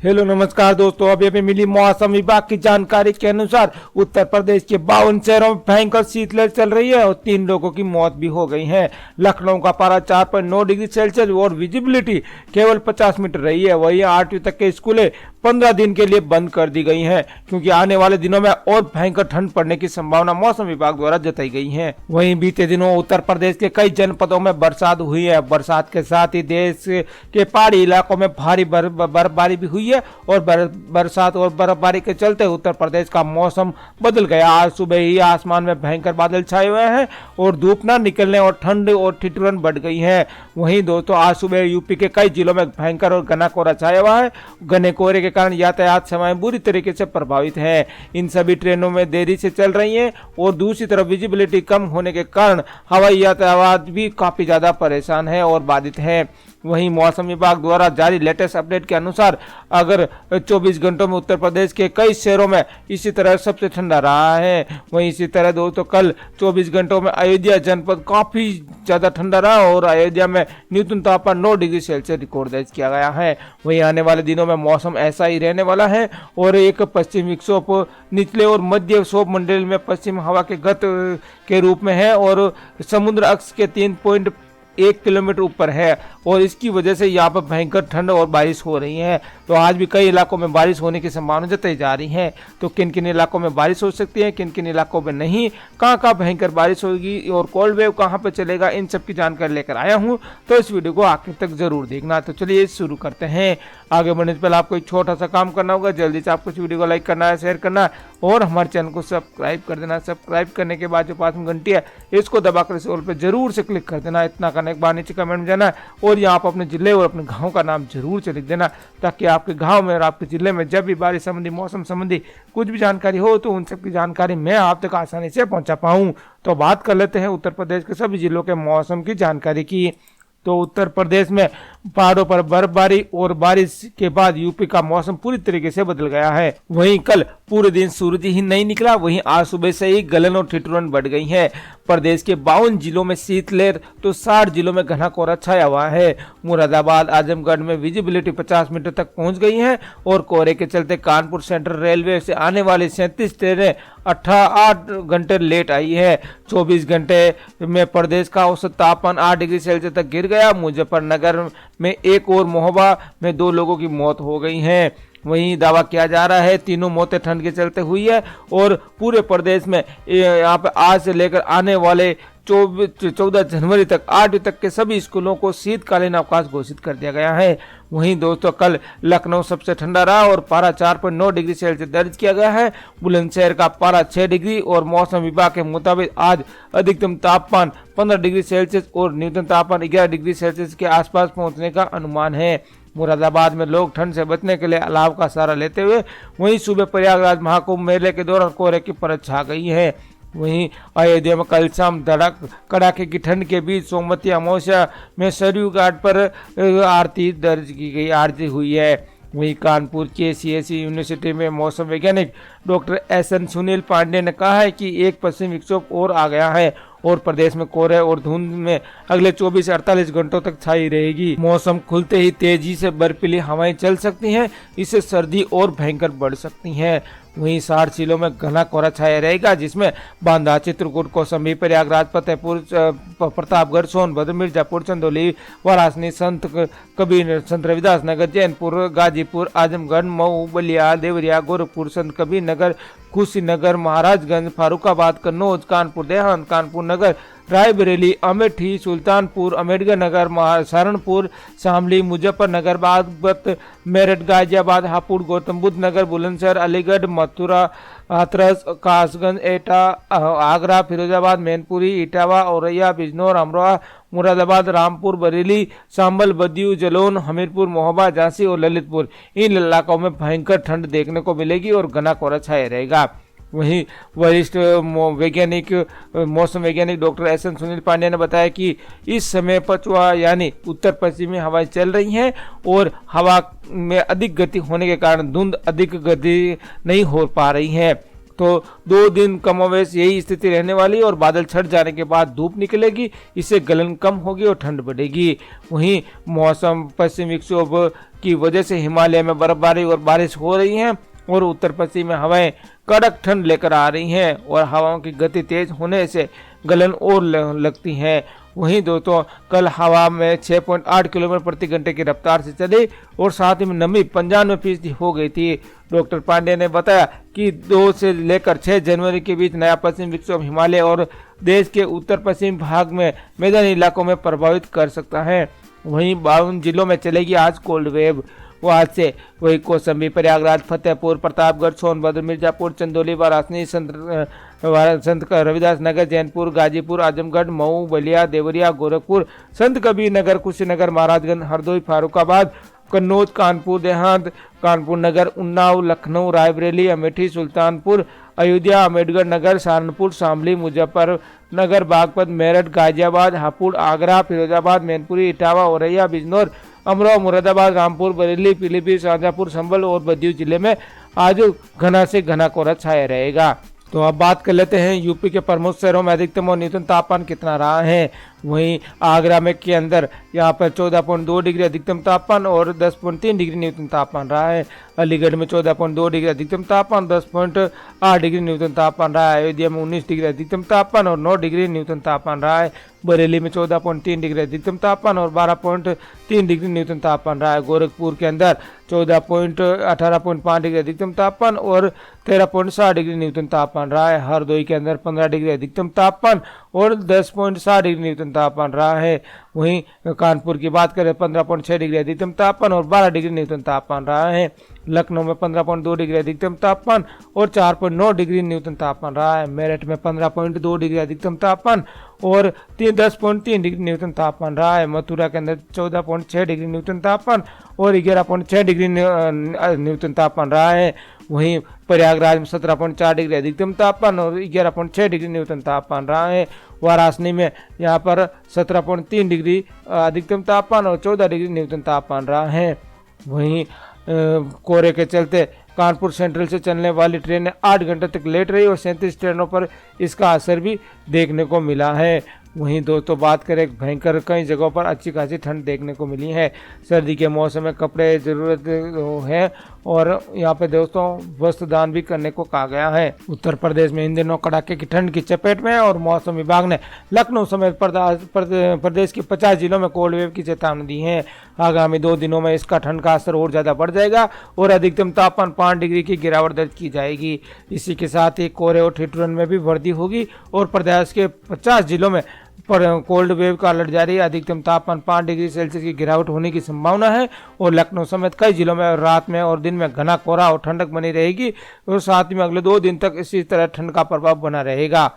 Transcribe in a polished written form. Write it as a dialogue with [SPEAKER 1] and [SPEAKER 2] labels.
[SPEAKER 1] Hello नमस्कार दोस्तों, अभी मिली मौसम विभाग की जानकारी के अनुसार उत्तर प्रदेश के 52 शहरों में भयंकर शीतलहर चल रही है और 3 लोगों की मौत भी हो गई है। लखनऊ का पारा 4.9 डिग्री सेल्सियस और विजिबिलिटी केवल 50 मीटर रही है। वहीं 8वीं तक के स्कूलें 15 दिन के लिए बंद कर दी गई हैं, क्योंकि आने वाले दिनों में और भयंकर ठंड पड़ने की संभावना मौसम विभाग द्वारा जताई गई है। वहीं बीते दिनों उत्तर प्रदेश के कई जनपदों में बरसात हुई है। बरसात के साथ ही देश के पहाड़ी इलाकों में भारी बर्फबारी भी हुई है और बरसात और बर्फबारी के चलते उत्तर प्रदेश का मौसम बदल गया। आज सुबह ही आसमान में भयंकर बादल छाए हुए हैं और धूप न निकलने और ठंड और ठिठुरन बढ़ गई है। वहीं दोस्तों, आज सुबह यूपी के कई जिलों में भयंकर और घना कोहरा छाया हुआ है। घने कोहरे के कारण यातायात सेवाएं बुरी तरीके से प्रभावित है। इन सभी ट्रेनों में देरी से चल रही हैं और दूसरी तरफ विजिबिलिटी कम होने के कारण हवाई यातायात भी काफी ज्यादा परेशान है और बाधित है। वहीं मौसम विभाग द्वारा जारी लेटेस्ट अपडेट के अनुसार अगर 24 घंटों में उत्तर प्रदेश के कई शहरों में इसी तरह सबसे ठंडा रहा है। वहीं इसी तरह दोस्तों, कल 24 घंटों में अयोध्या जनपद काफी ज्यादा ठंडा रहा और अयोध्या में न्यूनतम तापमान 9 डिग्री सेल्सियस रिकॉर्ड दर्ज किया गया है। वहीं आने वाले दिनों में मौसम ऐसा ही रहने वाला है और एक पश्चिमी विक्षोभ निचले और मध्य विक्षोभ मंडल में पश्चिम हवा के गत के रूप में है और समुद्र अक्ष के 3.1 किलोमीटर ऊपर है और इसकी वजह से यहाँ पर भयंकर ठंड और बारिश हो रही है। तो आज भी कई इलाकों में बारिश होने की संभावना जताई जा रही है। तो किन किन इलाकों में बारिश हो सकती है, किन किन इलाकों में नहीं, कहाँ कहाँ भयंकर बारिश होगी और कोल्ड वेव कहाँ पर चलेगा, इन सब की जानकारी लेकर आया हूँ। तो इस वीडियो को आखिर तक जरूर देखना। तो चलिए शुरू करते हैं। आगे बढ़ने से पहले आपको एक छोटा सा काम करना होगा। जल्दी से आपको इस वीडियो को लाइक करना है, शेयर करना है और हमारे चैनल को सब्सक्राइब कर देना। सब्सक्राइब करने के बाद जो पास में घंटी है इसको दबाकर इस ऑल पे जरूर से क्लिक कर देना। इतना करने के बाद नीचे कमेंट में जाना है और यहाँ पर अपने जिले और अपने गांव का नाम जरूर से लिख देना, ताकि आपके गांव में और आपके जिले में जब भी बारिश संबंधी, मौसम संबंधी कुछ भी जानकारी हो तो उन सब की जानकारी मैं आप तक आसानी से पहुंचा पाऊं। तो बात कर लेते हैं उत्तर प्रदेश के सभी जिलों के मौसम की जानकारी की। तो उत्तर प्रदेश में पहाड़ों पर बर्फबारी और बारिश के बाद यूपी का मौसम पूरी तरीके से बदल गया है। वहीं कल पूरे दिन सूरज ही नहीं निकला, वहीं आज सुबह से ही गलन और ठिठुरन बढ़ गई है। प्रदेश के 52 जिलों में शीतलहर तो 60 जिलों में घना कोहरा छाया हुआ है। मुरादाबाद, आजमगढ़ में विजिबिलिटी 50 मीटर तक पहुंच गई है और कोहरे के चलते कानपुर सेंट्रल रेलवे से आने वाली 37 ट्रेनें 8 घंटे लेट आई है। 24 घंटे में प्रदेश का औसत तापमान 8 डिग्री सेल्सियस तक गिर गया। मुजफ्फरनगर में एक और महोबा में 2 लोगों की मौत हो गई है। वहीं दावा किया जा रहा है तीनों मौतें ठंड के चलते हुई है और पूरे प्रदेश में यहाँ पे आज से लेकर आने वाले 14 जनवरी तक 8वीं तक के सभी स्कूलों को शीतकालीन अवकाश घोषित कर दिया गया है। वहीं दोस्तों, कल लखनऊ सबसे ठंडा रहा और पारा 4.9 डिग्री सेल्सियस दर्ज किया गया है। बुलंदशहर का पारा 6 डिग्री और मौसम विभाग के मुताबिक आज अधिकतम तापमान 15 डिग्री सेल्सियस और न्यूनतम तापमान 11 डिग्री सेल्सियस के आसपास पहुंचने का अनुमान है। मुरादाबाद में लोग ठंड से बचने के लिए अलाव का सहारा लेते हुए वहीं सुबह प्रयागराज महाकुंभ मेले के दौरान कोहरे की परत छा गई है। वहीं अयोध्या में कल शाम कड़ाके की ठंड के बीच सोमवती अमावस्या में सरयू घाट पर आरती हुई है। वहीं कानपुर के CSE यूनिवर्सिटी में मौसम वैज्ञानिक डॉक्टर SN सुनील पांडे ने कहा है कि एक पश्चिमी विक्षोभ और आ गया है और प्रदेश में कोहरे और धुंध में अगले 24 से 48 घंटों तक छाई रहेगी। मौसम खुलते ही तेजी से बर्फीली हवाएं चल सकती हैं, इससे सर्दी और भयंकर बढ़ सकती हैं। वहीं 60 जिलों में घना कोहरा छाया रहेगा, जिसमें बांदा, चित्रकूट, कौशाम्बी, प्रयागराज, फतेहपुर, प्रतापगढ़, सोनभद्र, मिर्जापुर, चंदौली, वाराणसी, संत कबीर, संत रविदास नगर, जैनपुर, गाजीपुर, आजमगढ़, मऊ, बलिया, देवरिया, गोरखपुर, संत कबीर नगर, कुशीनगर, महाराजगंज, फारुखाबाद, कन्नौज, कानपुर देहात, कानपुर नगर, रायबरेली, अमेठी, सुल्तानपुर, अम्बेडकर नगर, सहारनपुर, शामली, मुजफ्फरनगर, बागपत, मेरठ, गाजियाबाद, हापुड़, गौतम बुद्ध नगर, बुलंदशहर, अलीगढ़, मथुरा, हाथरस, कासगंज, एटा, आगरा, फिरोजाबाद, मैनपुरी, इटावा, औरैया, बिजनौर, अमरोहा, मुरादाबाद, रामपुर, बरेली, संभल, बदियूं, जलौन, हमीरपुर, महोबा, झांसी और ललितपुर, इन इलाकों में भयंकर ठंड देखने को मिलेगी और घना कोहरा छाया रहेगा। वहीं वरिष्ठ मौसम वैज्ञानिक डॉक्टर SN सुनील पांडे ने बताया कि इस समय पछुआ यानी उत्तर पश्चिमी हवाएं चल रही हैं और हवा में अधिक गति होने के कारण धुंध अधिक गति नहीं हो पा रही है। तो 2 दिन कमोवेश यही स्थिति रहने वाली है और बादल छट जाने के बाद धूप निकलेगी, इससे गलन कम होगी और ठंड बढ़ेगी। वहीं मौसम पश्चिमी विक्षोभ की वजह से हिमालय में बर्फबारी और बारिश हो रही है और उत्तर पश्चिम में हवाएं कड़क ठंड लेकर आ रही हैं और हवाओं की गति तेज होने से गलन और लगती है। वहीं दोस्तों कल हवा में 6.8 किलोमीटर प्रति घंटे की रफ्तार से चली और साथ ही नमी 95% हो गई थी। डॉक्टर पांडे ने बताया कि 2 से लेकर 6 जनवरी के बीच नया पश्चिम विक्षोभ हिमालय और देश के उत्तर पश्चिम भाग में मैदानी इलाकों में प्रभावित कर सकता है। वहीं 52 जिलों में चलेगी आज कोल्ड वेव। वो आज से वही कौशाम्बी, प्रयागराज, फतेहपुर, प्रतापगढ़, सोनभद्र, मिर्जापुर, चंदौली, वाराणसी, संत रविदास नगर, जैनपुर, गाजीपुर, आजमगढ़, मऊ, बलिया, देवरिया, गोरखपुर, संत कबीर नगर, कुशीनगर, महाराजगंज, हरदोई, फारुखाबाद, कन्नौज, कानपुर देहात, कानपुर नगर, उन्नाव, लखनऊ, रायबरेली, अमेठी, सुल्तानपुर, अयोध्या, अम्बेडकर नगर, सहारनपुर, शामली, मुजफ्फरनगर, बागपत, मेरठ, गाजियाबाद, हापुड़, आगरा, फिरोजाबाद, मैनपुरी, इटावा, औरैया, बिजनौर, अमरोहा, मुरादाबाद, रामपुर, बरेली, पीलीभीत, शाहजहांपुर, संभल और बदायूं जिले में आज घना से घना कोहरा छाया रहेगा। तो अब बात कर लेते हैं यूपी के प्रमुख शहरों में अधिकतम और न्यूनतम तापमान कितना रहा है। वहीं आगरा में के अंदर यहाँ पर 14.2 डिग्री अधिकतम तापमान और 10.3 डिग्री न्यूनतम तापमान रहा है। अलीगढ़ में 14.2 डिग्री अधिकतम तापमान, 10.8 डिग्री न्यूनतम तापमान रहा है। अयोध्या में 19 डिग्री अधिकतम तापमान और 9 डिग्री न्यूनतम तापमान रहा है। बरेली में 14.3 डिग्री अधिकतम तापमान और 12.3 डिग्री न्यूनतम तापमान रहा है। गोरखपुर के अंदर 18.5 डिग्री अधिकतम तापमान और 13.7 डिग्री न्यूनतम तापमान रहा है। हरदोई के अंदर 15 डिग्री अधिकतम तापमान और 10.7 डिग्री न्यूनतम तापमान रहा है। वहीं कानपुर की बात करें 15.6 डिग्री अधिकतम तापमान और 12 डिग्री न्यूनतम तापमान रहा है। लखनऊ में 15.2 डिग्री अधिकतम तापमान और 4.9 डिग्री न्यूनतम तापमान रहा है। मेरठ में 15.2 डिग्री अधिकतम तापमान और 10.3 डिग्री न्यूनतम तापमान रहा है। मथुरा के अंदर 14.6 डिग्री न्यूनतम तापमान और 11.6 डिग्री न्यूनतम तापमान रहा है। वहीं प्रयागराज में 17.4 डिग्री अधिकतम तापमान और 11.6 डिग्री न्यूनतम तापमान रहा है। वाराणसी में यहाँ पर 17.3 डिग्री अधिकतम तापमान और 14 डिग्री न्यूनतम तापमान रहा है। वहीं कोहरे के चलते कानपुर सेंट्रल से चलने वाली ट्रेनें 8 घंटे तक लेट रही और 37 ट्रेनों पर इसका असर भी देखने को मिला है। वहीं दोस्तों बात करें भयंकर कई जगहों पर अच्छी खासी ठंड देखने को मिली है। सर्दी के मौसम में कपड़े ज़रूरत है और यहाँ पे दोस्तों वस्त्र दान भी करने को कहा गया है। उत्तर प्रदेश में इन दिनों कड़ाके की ठंड की चपेट में है और मौसम विभाग ने लखनऊ समेत प्रदेश के 50 जिलों में कोल्ड वेव की चेतावनी दी है। आगामी 2 दिनों में इसका ठंड का असर और ज़्यादा बढ़ जाएगा और अधिकतम तापमान 5 डिग्री की गिरावट दर्ज की जाएगी। इसी के साथ ही कोहरे और ठिठुरन में भी वृद्धि होगी और प्रदेश के 50 जिलों में कोल्ड वेव का अलर्ट जारी है। अधिकतम तापमान 5 डिग्री सेल्सियस की गिरावट होने की संभावना है और लखनऊ समेत कई जिलों में रात में और दिन में घना कोहरा और ठंडक बनी रहेगी और साथ ही में अगले 2 दिन तक इसी तरह ठंड का प्रभाव बना रहेगा।